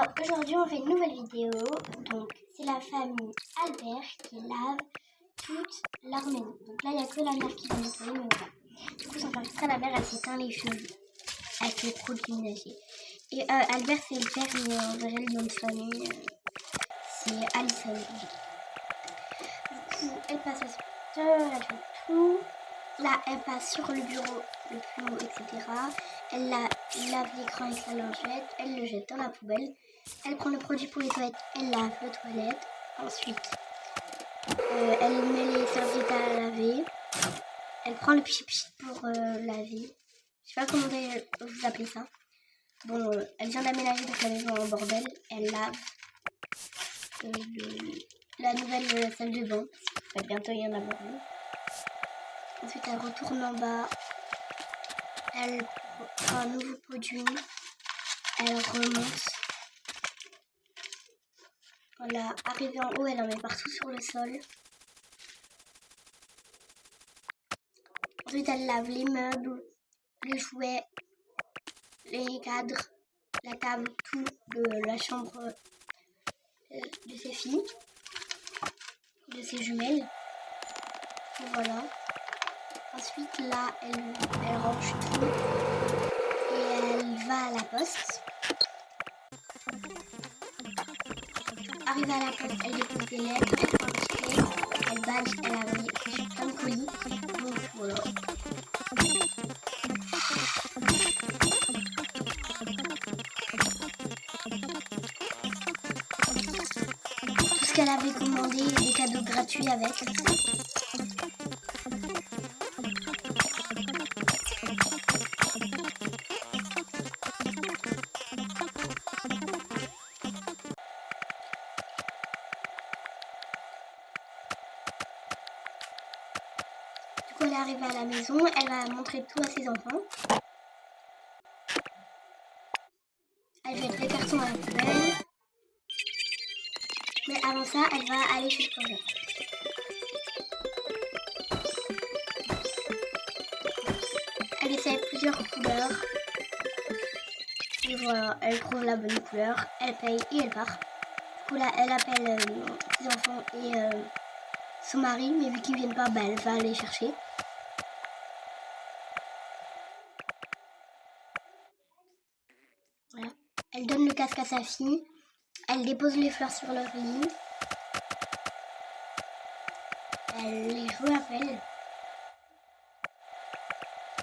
Alors aujourd'hui on fait une nouvelle vidéo, donc c'est la famille Albert qui lave toute leur maison. Donc là il n'y a que la mère qui va nettoyer, mais voilà. Du coup sans faire exprès, la mère elle s'éteint les cheveux avec les produits ménagers. Et Albert c'est le père, mais en vrai le nom de famille c'est Alison. Du coup elle passe aspirateur, elle fait tout. Là elle passe sur le bureau, le plus haut, etc. Elle lave l'écran avec la lingette, elle le jette dans la poubelle. Elle prend le produit pour les toilettes, elle lave les toilettes. Ensuite, elle met les serviettes à laver. Elle prend le pchit pour laver. Je sais pas comment vous appelez ça. Bon, elle vient d'aménager donc la maison en bordel. Elle lave la nouvelle salle de bain. Il va bientôt y en avoir une. Ensuite, elle retourne en bas. Elle prend un nouveau produit. Elle remonte. Voilà, arrivée en haut, elle en met partout sur le sol. Ensuite, elle lave les meubles, les jouets, les cadres, la table, tout de la chambre de ses filles, de ses jumelles. Et voilà. Ensuite, là, elle range tout et elle va à la poste. Arrivée à la poste, elle dépose des lettres, elle prend un ticket, elle badge, elle a reçu plein de colis. Donc voilà. Tout ce qu'elle avait commandé, des cadeaux gratuits avec. Du coup, elle est arrivée à la maison, elle va montrer tout à ses enfants. Elle jette les cartons à la poubelle. Mais avant ça, elle va aller chez le coiffeur. Elle essaie plusieurs couleurs. Et voilà, elle trouve la bonne couleur, elle paye et elle part. Du coup là, elle appelle ses enfants et son mari, mais vu qu'ils viennent pas, bah, elle va aller chercher. Voilà. Elle donne le casque à sa fille. Elle dépose les fleurs sur leur lit. Les jouets appellent.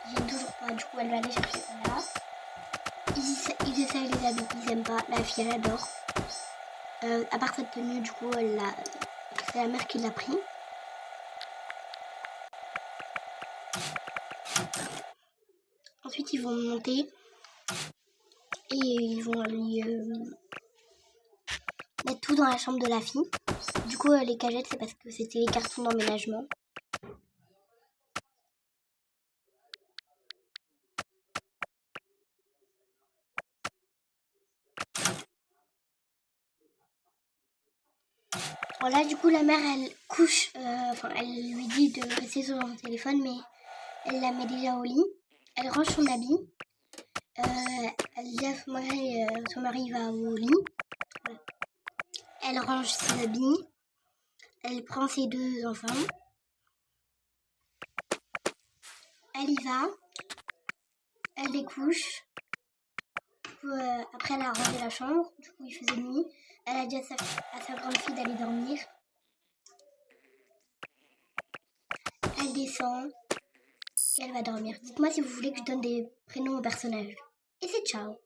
Ils viennent toujours pas, du coup elle va aller chercher. Voilà. Ils essayent les habits, ils aiment pas. La fille elle adore. À part cette tenue, du coup c'est la mère qui l'a pris. Ensuite ils vont monter et ils vont lui mettre tout dans la chambre de la fille. Du coup les cagettes c'est parce que c'était les cartons d'emménagement. Voilà, du coup la mère elle couche, elle lui dit de rester sur son téléphone, mais elle la met déjà au lit. Elle range son habit. Elle dit à son mari va au lit. Voilà. Elle range ses habits. Elle prend ses deux enfants. Elle y va. Elle les couche. Après elle a rangé la chambre. Du coup il faisait nuit. Elle a dit à sa grande fille d'aller dormir. Elle descend. Et elle va dormir. Dites-moi si vous voulez que je donne des prénoms aux personnages. Et c'est ciao!